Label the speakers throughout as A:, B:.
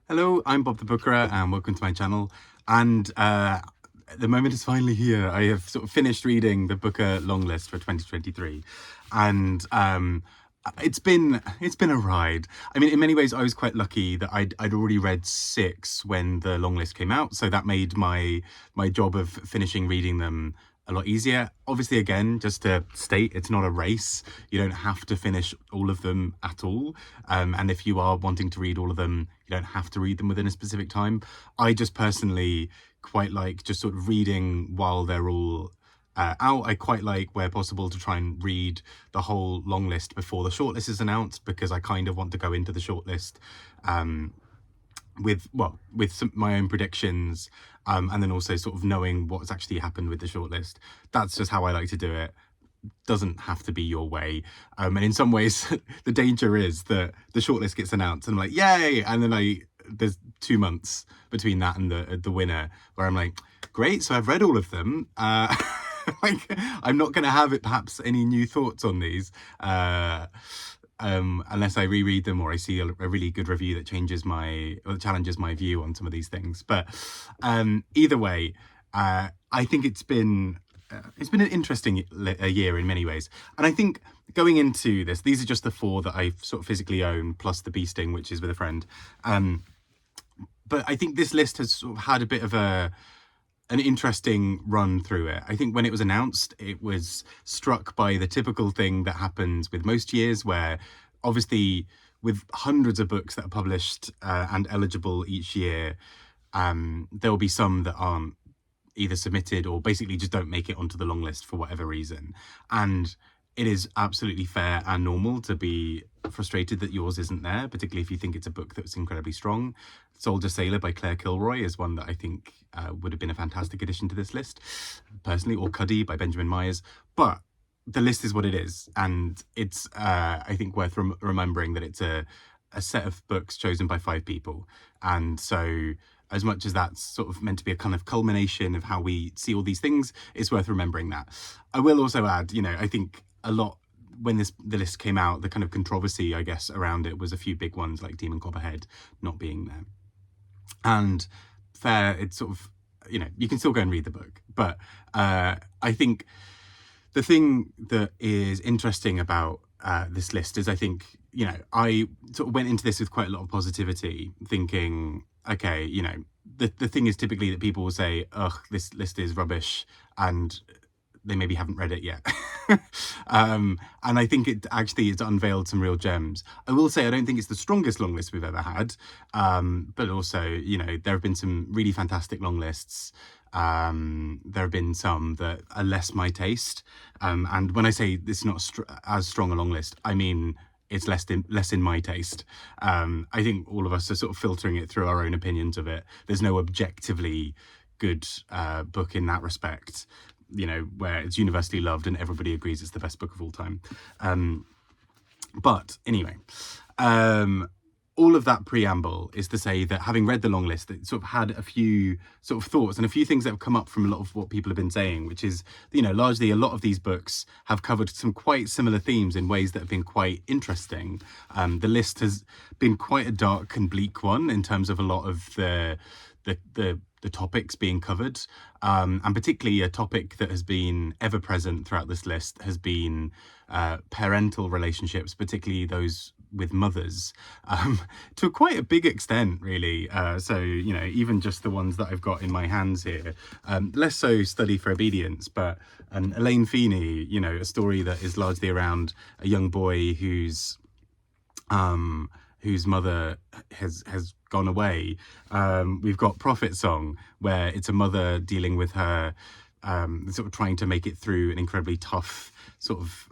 A: Hello, I'm Bob the Bookerer and welcome to my channel. And the moment is finally here. I have sort of finished reading the Booker Longlist for 2023, and it's been a ride. I mean, in many ways, I was quite lucky that I'd already read 6 when the Longlist came out, so that made my job of finishing reading them a lot easier. Obviously, again, just to state, it's not a race. You don't have to finish all of them at all. And if you are wanting to read all of them, you don't have to read them within a specific time. I just personally quite like just sort of reading while they're all out. I quite like, where possible, to try and read the whole long list before the shortlist is announced, because I kind of want to go into the shortlist with my own predictions, and then also sort of knowing what's actually happened with the shortlist. That's just how I like to do it. Doesn't have to be your way. And in some ways, the danger is that the shortlist gets announced and I'm like, yay! And then there's 2 months between that and the winner, where I'm like, great, so I've read all of them. Like, I'm not going to have perhaps any new thoughts on these. Unless I reread them or I see a really good review that challenges my view on some of these things. But either way, I think it's been an interesting year in many ways. And I think going into this, these are just the 4 that I sort of physically own, plus the Bee Sting, which is with a friend. But I think this list has sort of had a bit of an interesting run through it. I think when it was announced, it was struck by the typical thing that happens with most years, where obviously with hundreds of books that are published and eligible each year, there will be some that aren't either submitted or basically just don't make it onto the long list for whatever reason. And it is absolutely fair and normal to be frustrated that yours isn't there, particularly if you think it's a book that's incredibly strong. Soldier Sailor by Claire Kilroy is one that I think would have been a fantastic addition to this list, personally, or Cuddy by Benjamin Myers. But the list is what it is, and it's, I think, worth remembering that it's a set of books chosen by 5 people. And so, as much as that's sort of meant to be a kind of culmination of how we see all these things, it's worth remembering that. I will also add, I think a lot, when the list came out, the kind of controversy, I guess, around it was a few big ones like Demon Copperhead not being there. And fair, it's sort of, you can still go and read the book. But I think the thing that is interesting about this list is, I think, I sort of went into this with quite a lot of positivity, thinking, okay, the thing is typically that people will say, ugh, this list is rubbish, and they maybe haven't read it yet. And I think it's unveiled some real gems. I will say I don't think it's the strongest long list we've ever had, but also, there have been some really fantastic long lists. There have been some that are less my taste, and when I say it's not as strong a long list, I mean it's less in my taste. I think all of us are sort of filtering it through our own opinions of it. There's no objectively good book in that respect, where it's universally loved and everybody agrees it's the best book of all time. But anyway, all of that preamble is to say that, having read the long list, it sort of had a few sort of thoughts and a few things that have come up from a lot of what people have been saying, which is, largely a lot of these books have covered some quite similar themes in ways that have been quite interesting. The list has been quite a dark and bleak one in terms of a lot of the topics being covered, and particularly a topic that has been ever present throughout this list has been parental relationships, particularly those with mothers, to quite a big extent, really. So, even just the ones that I've got in my hands here, less so Study for Obedience, but Elaine Feeney, a story that is largely around a young boy whose mother has gone away. We've got Prophet Song, where it's a mother dealing with her, sort of trying to make it through an incredibly tough sort of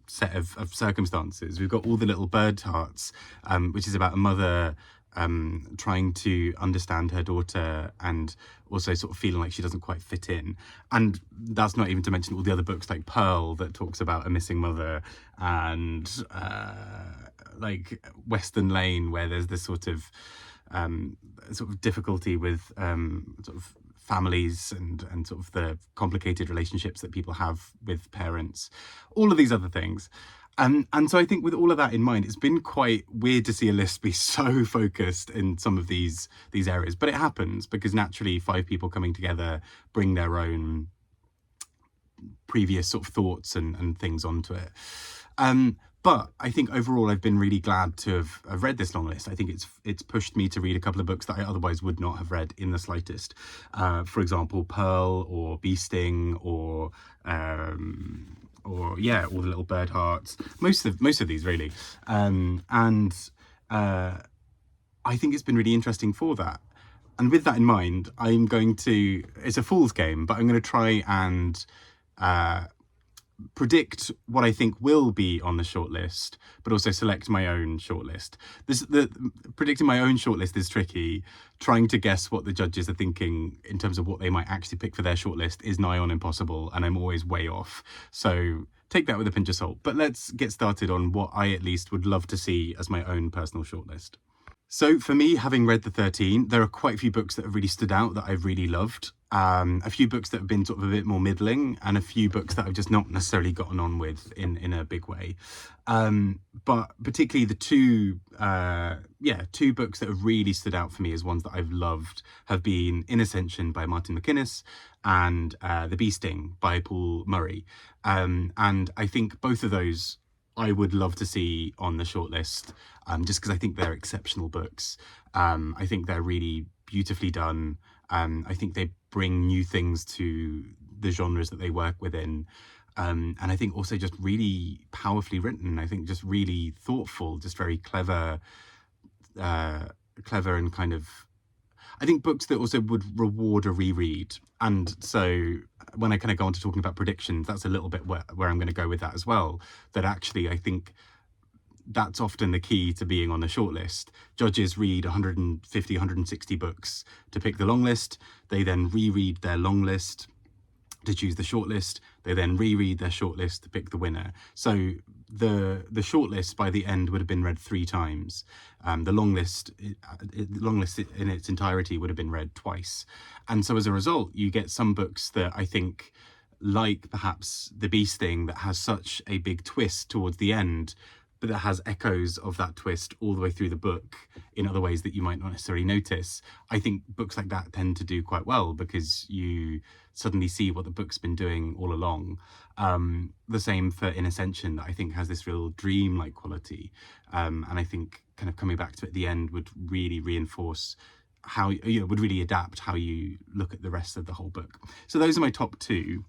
A: set of circumstances. We've got All the Little Bird Hearts, which is about a mother trying to understand her daughter and also sort of feeling like she doesn't quite fit in. And that's not even to mention all the other books like Pearl, that talks about a missing mother, and like Western Lane, where there's this sort of difficulty with sort of families and sort of the complicated relationships that people have with parents, all of these other things. And so I think with all of that in mind, it's been quite weird to see a list be so focused in some of these areas. But it happens because naturally 5 people coming together bring their own previous sort of thoughts and things onto it. But I think overall I've been really glad to have read this long list. I think it's pushed me to read a couple of books that I otherwise would not have read in the slightest. For example, Pearl or Bee Sting or yeah, All the Little Bird Hearts. Most of these really. And I think it's been really interesting for that. And with that in mind, I'm going to, it's a fool's game, but I'm going to try and predict what I think will be on the shortlist, but also select my own shortlist. Predicting my own shortlist is tricky. Trying to guess what the judges are thinking in terms of what they might actually pick for their shortlist is nigh on impossible, and I'm always way off. So take that with a pinch of salt. But let's get started on what I at least would love to see as my own personal shortlist. So for me, having read the 13, there are quite a few books that have really stood out that I've really loved. A few books that have been sort of a bit more middling, and a few books that I've just not necessarily gotten on with in a big way. But particularly the two books that have really stood out for me as ones that I've loved have been In Ascension by Martin Macinnes and The Bee Sting by Paul Murray. And I think both of those I would love to see on the shortlist, just because I think they're exceptional books. I think they're really beautifully done. I think they bring new things to the genres that they work within. And I think also just really powerfully written. I think just really thoughtful, just very clever and kind of, I think books that also would reward a reread. And so when I kind of go on to talking about predictions, that's a little bit where I'm going to go with that as well. That actually, I think that's often the key to being on the shortlist. Judges read 150, 160 books to pick the long list. They then reread their long list to choose the shortlist. They then reread their shortlist to pick the winner. So the shortlist by the end would have been read 3 times. The long list in its entirety would have been read twice. And so as a result, you get some books that I think, like perhaps The Bee Sting, that has such a big twist towards the end, but that has echoes of that twist all the way through the book in other ways that you might not necessarily notice. I think books like that tend to do quite well because you suddenly see what the book's been doing all along. The same for In Ascension, that I think has this real dream-like quality. And I think kind of coming back to it at the end would really reinforce how, would really adapt how you look at the rest of the whole book. So those are my top 2.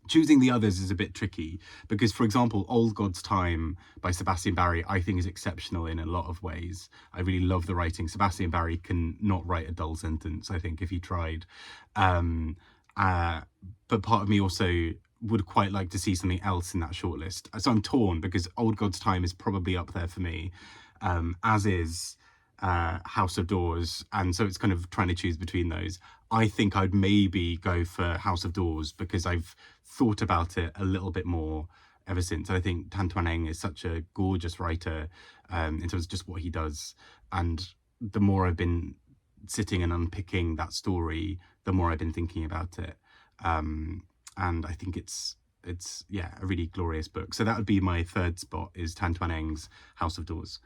A: Choosing the others is a bit tricky because, for example, Old God's Time by Sebastian Barry, I think is exceptional in a lot of ways. I really love the writing. Sebastian Barry can not write a dull sentence, I think, if he tried. But part of me also would quite like to see something else in that shortlist. So I'm torn because Old God's Time is probably up there for me, as is House of Doors, and so it's kind of trying to choose between those. I think I'd maybe go for House of Doors because I've thought about it a little bit more ever since. I think Twan is such a gorgeous writer in terms of just what he does, and the more I've been sitting and unpicking that story, the more I've been thinking about it, and I think it's a really glorious book. So that would be my third spot, is Twan House of Doors.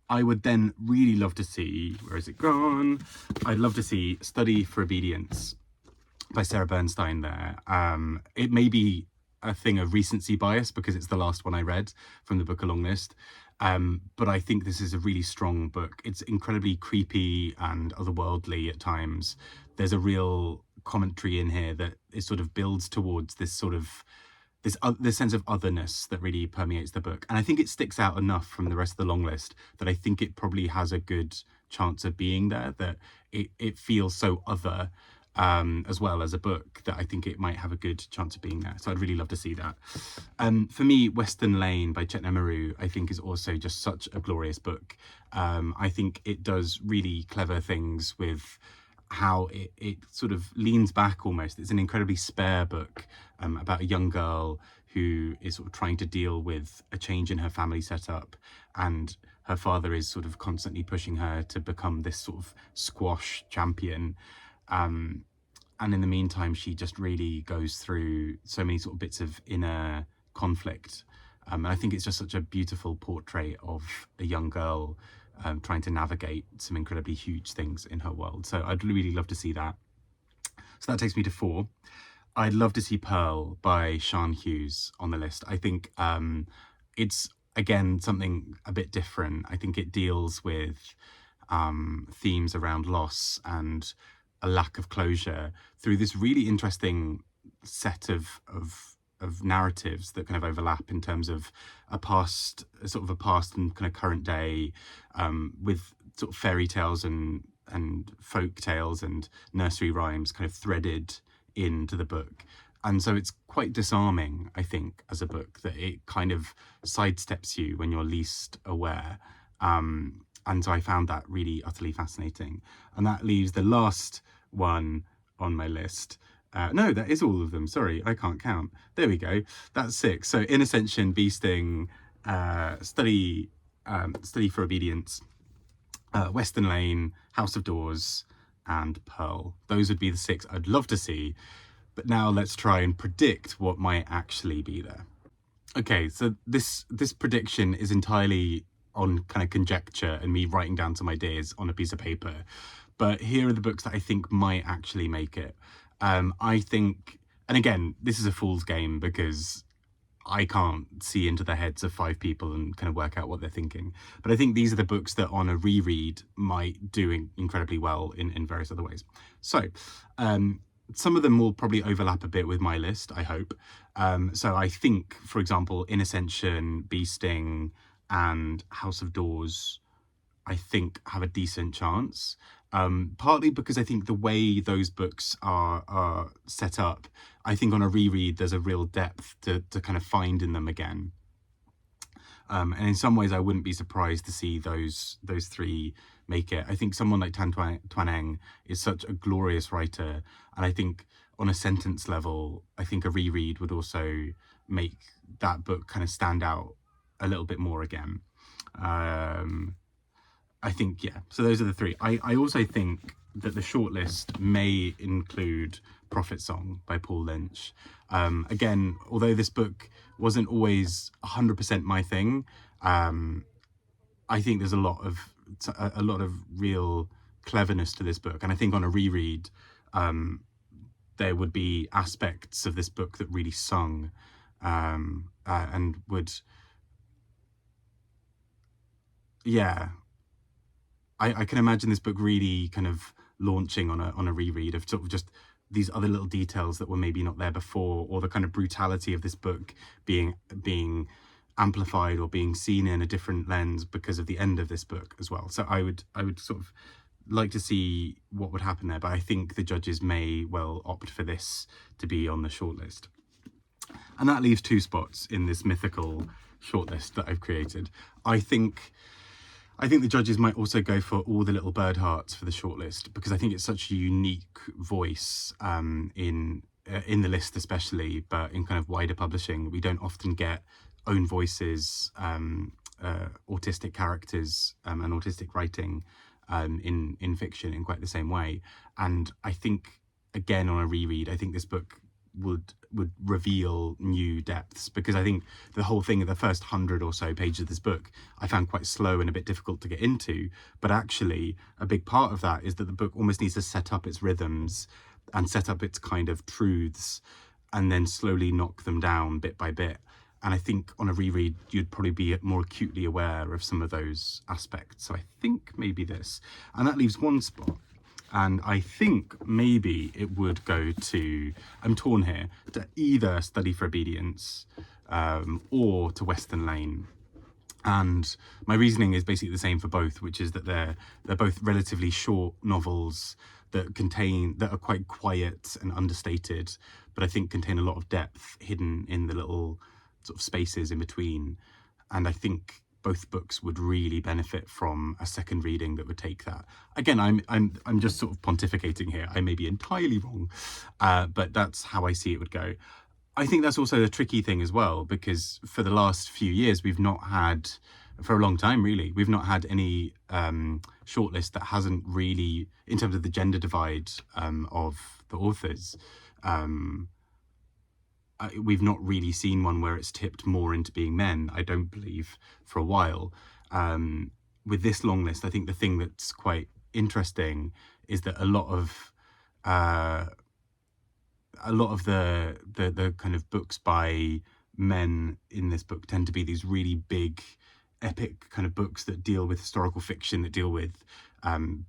A: I would then really love to see, where is it gone? I'd love to see Study for Obedience by Sarah Bernstein there. It may be a thing of recency bias because it's the last one I read from the book A Long List. But I think this is a really strong book. It's incredibly creepy and otherworldly at times. There's a real commentary in here that it sort of builds towards this sort of this sense of otherness that really permeates the book. And I think it sticks out enough from the rest of the long list that I think it probably has a good chance of being there, that it feels so other as well as a book, that I think it might have a good chance of being there. So I'd really love to see that. For me, Western Lane by Chetna Maroo, I think is also just such a glorious book. I think it does really clever things with how it sort of leans back almost. It's an incredibly spare book about a young girl who is sort of trying to deal with a change in her family setup, and her father is sort of constantly pushing her to become this sort of squash champion. And in the meantime, she just really goes through so many sort of bits of inner conflict. And I think it's just such a beautiful portrait of a young girl trying to navigate some incredibly huge things in her world. So I'd really love to see that. So that takes me to 4. I'd love to see Pearl by Sian Hughes on the list. I think it's, again, something a bit different. I think it deals with themes around loss and a lack of closure through this really interesting set of narratives that kind of overlap in terms of a past and kind of current day, with sort of fairy tales and folk tales and nursery rhymes kind of threaded into the book. And so it's quite disarming, I think, as a book, that it kind of sidesteps you when you're least aware. And so I found that really utterly fascinating. And that leaves the last one on my list. No, that is all of them. Sorry, I can't count. There we go. That's 6. So in Ascension, Bee Sting, Study for Obedience, Western Lane, House of Doors, and Pearl. Those would be the 6 I'd love to see. But now let's try and predict what might actually be there. Okay, so this prediction is entirely on kind of conjecture and me writing down some ideas on a piece of paper. But here are the books that I think might actually make it. I think, and again, this is a fool's game because I can't see into the heads of 5 people and kind of work out what they're thinking. But I think these are the books that on a reread might do incredibly well in various other ways. So some of them will probably overlap a bit with my list, I hope. So I think, for example, in Ascension, Bee Sting, and House of Doors, I think have a decent chance. Partly because I think the way those books are set up, I think on a reread there's a real depth to kind of find in them again. And in some ways I wouldn't be surprised to see those 3 make it. I think someone like Twan is such a glorious writer, and I think on a sentence level, I think a reread would also make that book kind of stand out a little bit more again. I think, yeah, so those are the 3. I also think that the shortlist may include Prophet Song by Paul Lynch. Again, although this book wasn't always 100% my thing, I think there's a lot of real cleverness to this book. And I think on a reread, there would be aspects of this book that really sung and would, yeah, I can imagine this book really kind of launching on a reread of sort of just these other little details that were maybe not there before, or the kind of brutality of this book being amplified or being seen in a different lens because of the end of this book as well. So I would sort of like to see what would happen there, but I think the judges may well opt for this to be on the shortlist. And that leaves 2 spots in this mythical shortlist that I've created. I think the judges might also go for All the Little Bird Hearts for the shortlist, because I think it's such a unique voice in the list especially, but in kind of wider publishing. We don't often get own voices, autistic characters and autistic writing in fiction in quite the same way. And I think, again, on a reread, I think this book would reveal new depths, because I think the whole thing of the first 100 or so pages of this book I found quite slow and a bit difficult to get into, but actually a big part of that is that the book almost needs to set up its rhythms and set up its kind of truths and then slowly knock them down bit by bit. And I think on a reread you'd probably be more acutely aware of some of those aspects. So I think maybe this, and that leaves 1 spot. And I think maybe it would go to, I'm torn here, to either Study for Obedience or to Western Lane. And my reasoning is basically the same for both, which is that they're both relatively short novels that are quite quiet and understated, but I think contain a lot of depth hidden in the little sort of spaces in between. And I think both books would really benefit from a second reading that would take that. Again, I'm just sort of pontificating here. I may be entirely wrong, but that's how I see it would go. I think that's also a tricky thing as well, because for the last few years, we've not had, for a long time really, we've not had any shortlist that hasn't really, in terms of the gender divide of the authors, we've not really seen one where it's tipped more into being men, I don't believe, for a while. With this long list, I think the thing that's quite interesting is that uh, a lot of the kind of books by men in this book tend to be these really big, epic kind of books that deal with historical fiction, that deal with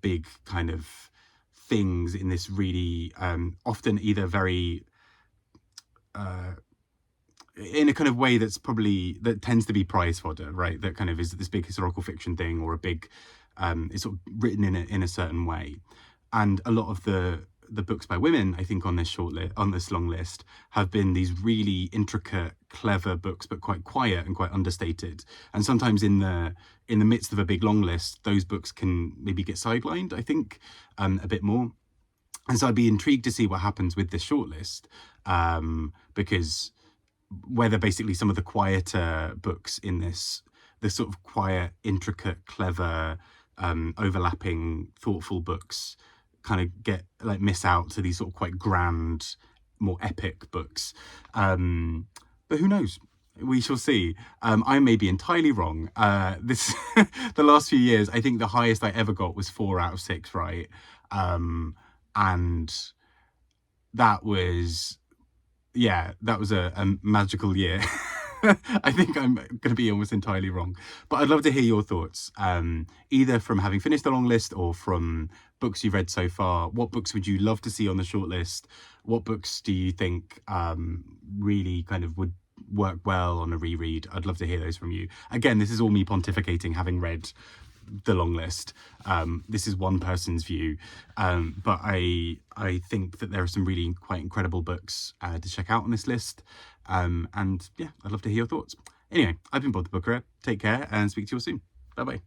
A: big kind of things in this really often either very in a kind of way that tends to be prize fodder, right? That kind of is this big historical fiction thing, or a big it's sort of written in a certain way. And a lot of the books by women, I think, on this long list, have been these really intricate, clever books, but quite quiet and quite understated. And sometimes in the midst of a big long list, those books can maybe get sidelined, I think, a bit more. And so I'd be intrigued to see what happens with this shortlist, because whether basically some of the quieter books in this sort of quiet, intricate, clever, overlapping, thoughtful books kind of miss out to these sort of quite grand, more epic books. But who knows? We shall see. I may be entirely wrong. This the last few years, I think the highest I ever got was 4 out of 6 right. And that was a magical year. I think I'm going to be almost entirely wrong, but I'd love to hear your thoughts, either from having finished the long list or from books you've read so far. What books would you love to see on the shortlist? What books do you think really kind of would work well on a reread? I'd love to hear those from you. Again, this is all me pontificating, having read the long list. This is one person's view, but I think that there are some really quite incredible books to check out on this list, and yeah, I'd love to hear your thoughts. Anyway, I've been Bob the Booker. Take care and speak to you all soon. Bye bye.